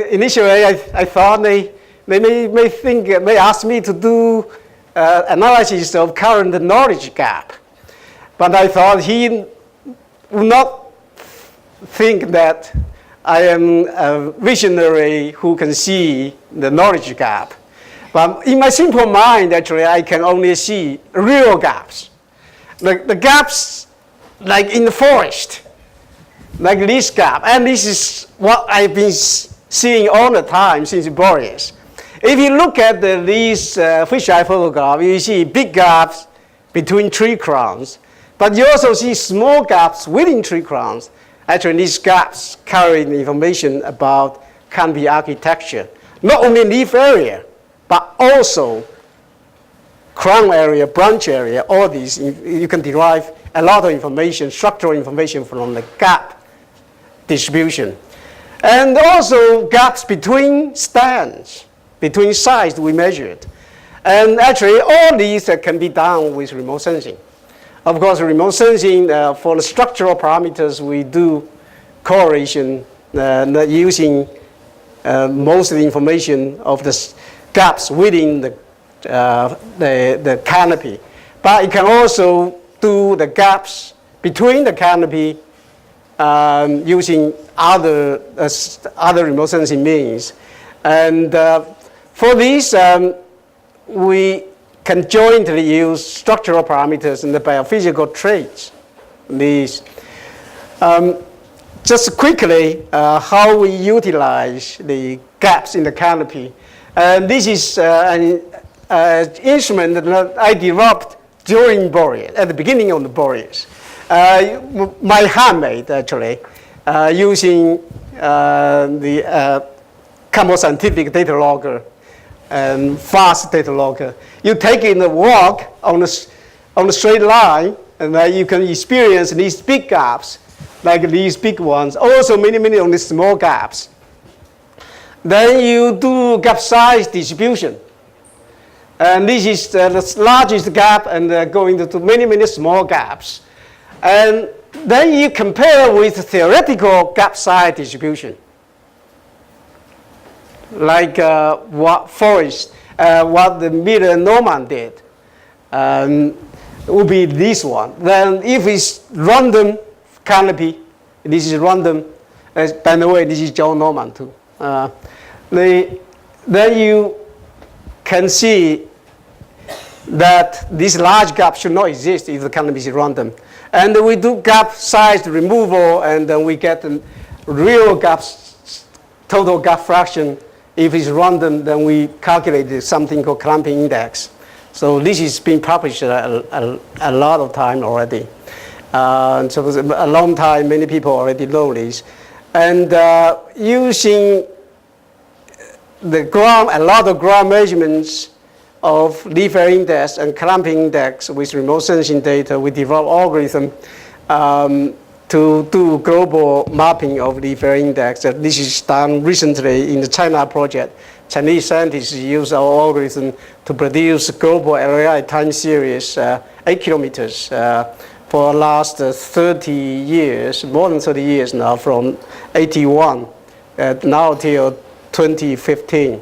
Initially, I thought they may ask me to do analysis of current knowledge gap, but I thought he would not think that I am a visionary who can see the knowledge gap. But in my simple mind, actually, I can only see real gaps. The gaps like in the forest, like this gap. And this is what I've been seeing all the time since Boreas. If you look at these fisheye photographs, you see big gaps between tree crowns, but you also see small gaps within tree crowns. Actually, these gaps carry the information about canopy architecture, not only leaf area, but also crown area, branch area, all these. You can derive a lot of information, structural information from the gap distribution. And also gaps between stands, between sites we measured. And actually, all these can be done with remote sensing. Of course, remote sensing, for the structural parameters, we do correlation using most of the information of the gaps within the canopy. But it can also do the gaps between the canopy using other remote sensing means. And for this, we can jointly use structural parameters and the biophysical traits. These. Just quickly, how we utilize the gaps in the canopy. This is an instrument that I developed during Boreas, at the beginning of the Boreas. My handmade, actually, using the Camel Scientific data logger and fast data logger. You take in a walk on a straight line, and you can experience these big gaps, like these big ones. Also, many on the small gaps. Then you do gap size distribution. And this is the largest gap, and going to many small gaps. And then you compare with theoretical gap size distribution, like what the Miller and Norman did. Would be this one. Then if it's random canopy, this is random. By the way, this is John Norman too. Then you can see that this large gap should not exist if the canopy is random. And we do gap size removal, and then we get the real gaps, total gap fraction. If it's random, then we calculate something called clamping index. So this is being published a lot of time already. So a long time, many people already know this. And using a lot of ground measurements of leaf area index and clamping index with remote sensing data, we developed algorithm to do global mapping of leaf area index. This is done recently in the China project. Chinese scientists use our algorithm to produce global LAI time series, 8 kilometers, for the last 30 years, more than 30 years now, from 81 now till 2015.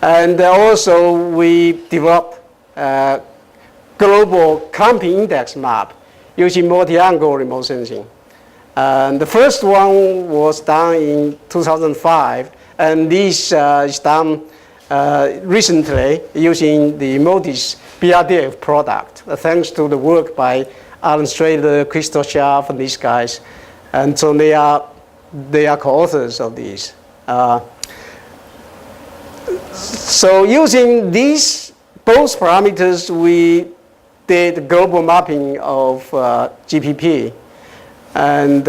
And also we developed a global clamping index map using multi-angle remote sensing. And the first one was done in 2005, and this is done recently using the Modis BRDF product, thanks to the work by Alan Strader, Crystal Schaff, and these guys. And so they are co-authors of these. So using these both parameters, we did global mapping of GPP, and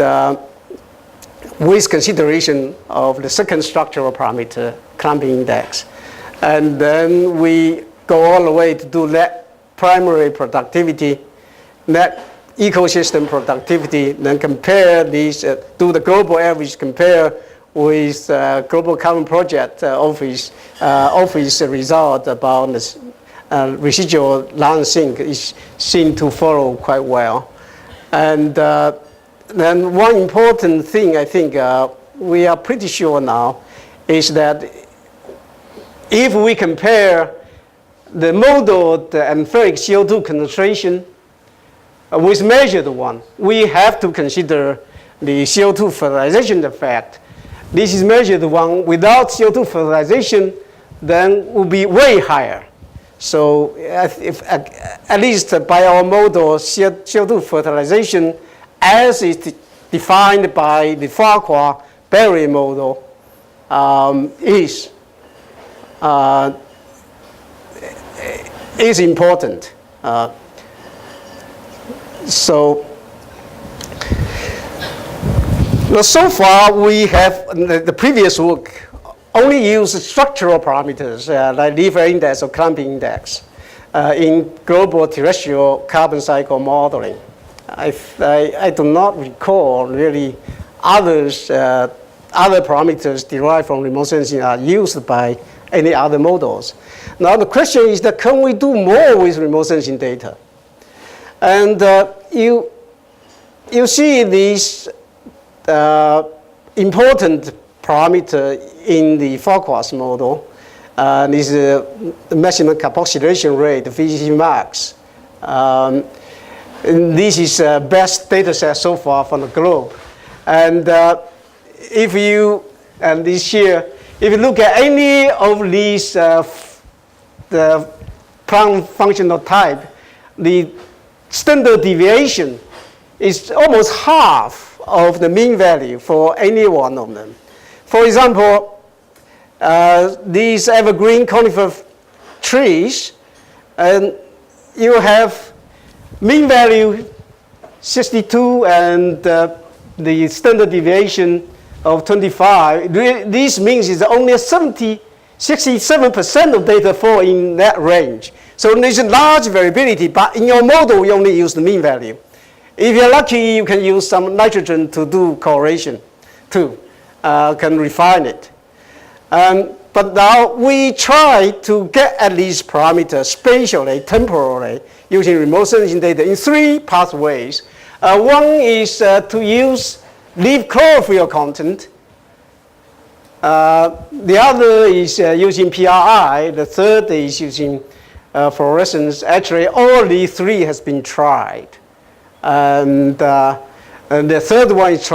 with consideration of the second structural parameter, clamping index. And then we go all the way to do net primary productivity, net ecosystem productivity, then compare these, do the global average, compare with Global Carbon Project office result about this, residual land sink is seen to follow quite well. And then one important thing, I think, we are pretty sure now, is that if we compare the modeled atmospheric CO2 concentration with measured one, we have to consider the CO2 fertilization effect. This is measured one without CO2 fertilization, then will be way higher. So if, at least by our model, CO2 fertilization as is defined by the Farquhar-Berry model is important. So far we have, the previous work only used structural parameters like leaf area index or clumping index in global terrestrial carbon cycle modeling. I do not recall really other parameters derived from remote sensing are used by any other models. Now the question is that can we do more with remote sensing data? And you see these important parameter in the Farquhar's model. This is the maximum carboxylation rate, VC max. This is the best data set so far from the globe. And if you look at any of these the Planck functional type, the standard deviation is almost half of the mean value for any one of them. For example, these evergreen conifer trees, and you have mean value 62 and the standard deviation of 25. This means it's only 67% of data fall in that range. So there's a large variability, but in your model, you only use the mean value. If you're lucky, you can use some nitrogen to do correlation too, can refine it. But now we try to get at these parameters spatially, temporally, using remote sensing data in three pathways. One is to use leaf chlorophyll content. The other is using PRI. The third is using fluorescence. Actually, all these three has been tried. And the third one is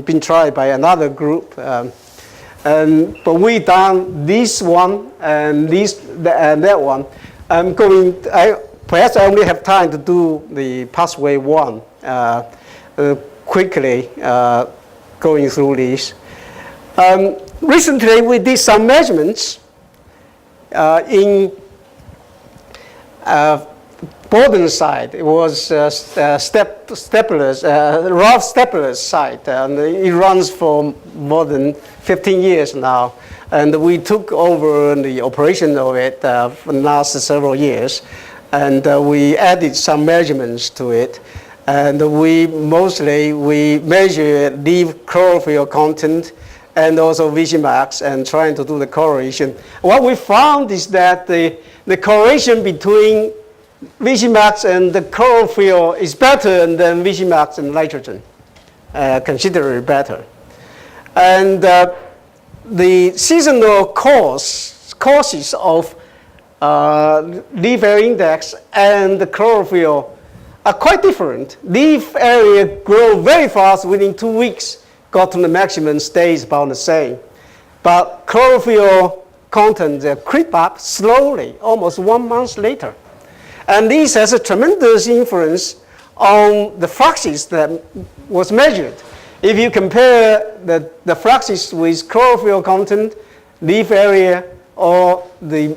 been tried by another group. But we done this one and that one. Perhaps I only have time to do the pathway one quickly, going through this. Recently, we did some measurements in Borden site. It was Rough Stepler's site, and it runs for more than 15 years now. And we took over the operation of it for the last several years, and we added some measurements to it. And we measure leaf chlorophyll content and also VC max, and trying to do the correlation. What we found is that the correlation between VC max and the chlorophyll is better than VC max and nitrogen, considerably better. And the seasonal causes of leaf area index and the chlorophyll are quite different. Leaf area grow very fast within 2 weeks, got to the maximum, stays about the same. But chlorophyll content creep up slowly, almost 1 month later. And this has a tremendous influence on the fluxes that was measured. If you compare the fluxes with chlorophyll content, leaf area, or the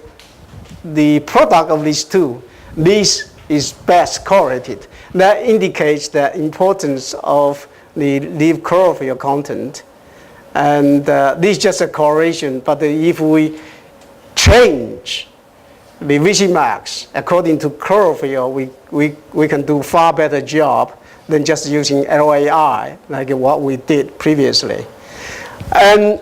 product of these two, this is best correlated. That indicates the importance of the leaf chlorophyll content. And this is just a correlation, but if we change the VC max according to chlorophyll, we can do far better job than just using LAI, like what we did previously. And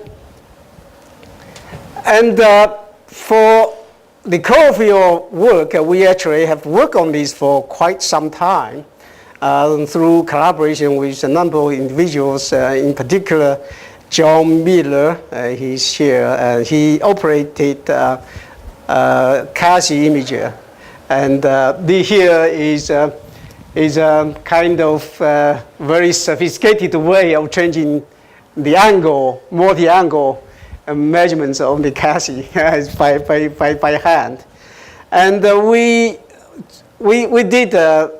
for the chlorophyll work, we actually have worked on this for quite some time through collaboration with a number of individuals, in particular John Miller, he's here. He operated Cassie imager, and here is a kind of very sophisticated way of changing the angle, multi-angle measurements of the Cassie by hand. And we did a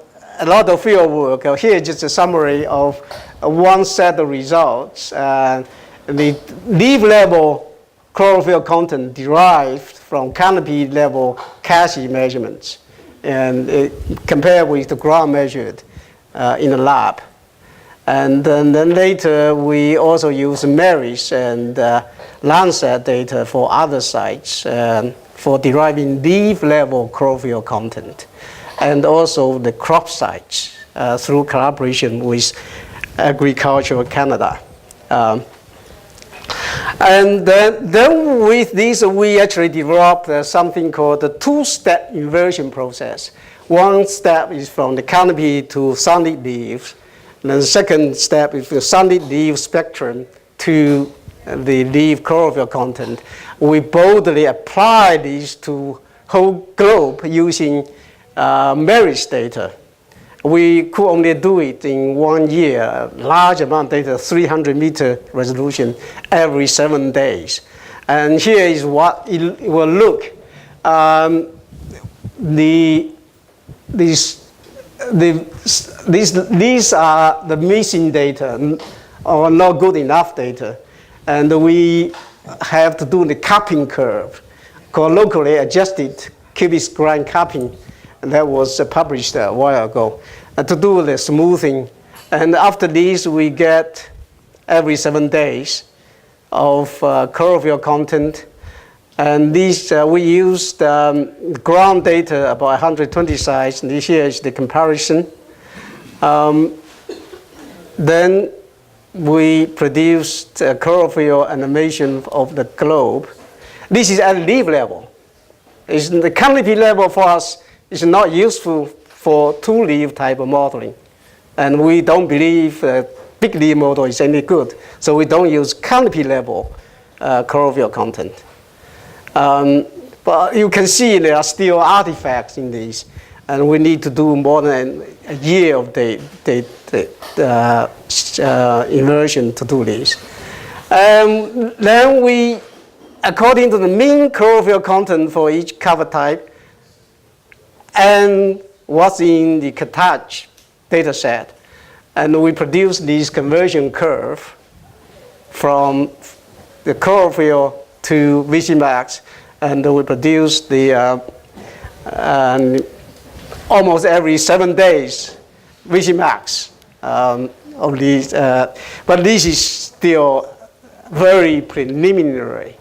lot of field work. Here is just a summary of one set of results. The leaf level chlorophyll content derived from canopy level Cassie measurements, and compared with the ground measured in the lab. And then later we also use Maris and Lancet data for other sites for deriving leaf level chlorophyll content, and also the crop sites through collaboration with Agriculture Canada. And then with this, we actually developed something called the two-step inversion process. One step is from the canopy to sunlit leaves. And then the second step is the sunlit leaf spectrum to the leaf chlorophyll content. We boldly apply these to whole globe using Maris data. We could only do it in 1 year, large amount of data, 300-meter resolution every 7 days. And here is what it will look. These are the missing data, or not good enough data. And we have to do the capping curve, called locally adjusted cubic spline capping. And that was published a while ago, to do the smoothing. And after this, we get every 7 days of chlorophyll content. And these, we used ground data, about 120 sites, and here is the comparison. Then we produced chlorophyll animation of the globe. This is at leaf level. It's the canopy level for us is not useful for two-leaf type of modeling. And we don't believe big leaf model is any good. So we don't use canopy level chlorophyll content. But you can see there are still artifacts in these. And we need to do more than a year of the immersion to do this. Then we, according to the mean chlorophyll content for each cover type, and what's in the Carthage data set. And we produce this conversion curve from the chlorophyll to VC-max, and we produce the almost every 7 days VC-max of these. But this is still very preliminary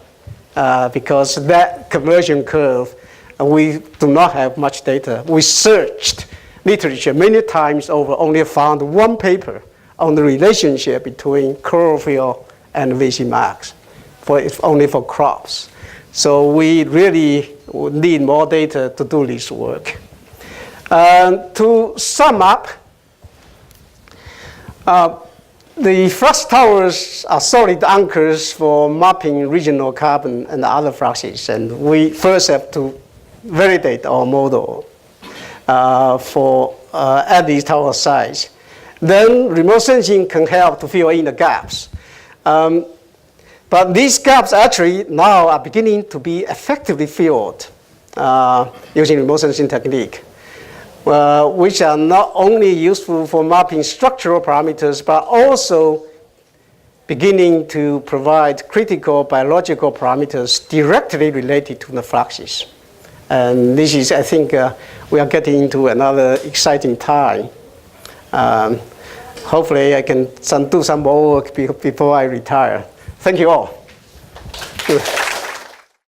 because that conversion curve, we do not have much data. We searched literature many times over, only found one paper on the relationship between chlorophyll and VC-max, only for crops. So we really need more data to do this work. To sum up, the flux towers are solid anchors for mapping regional carbon and other fluxes, and we first have to validate our model at these tower sites. Then remote sensing can help to fill in the gaps. But these gaps actually now are beginning to be effectively filled using remote sensing technique, which are not only useful for mapping structural parameters, but also beginning to provide critical biological parameters directly related to the fluxes. And this is, I think, we are getting into another exciting time. Hopefully I can do some more work before I retire. Thank you all.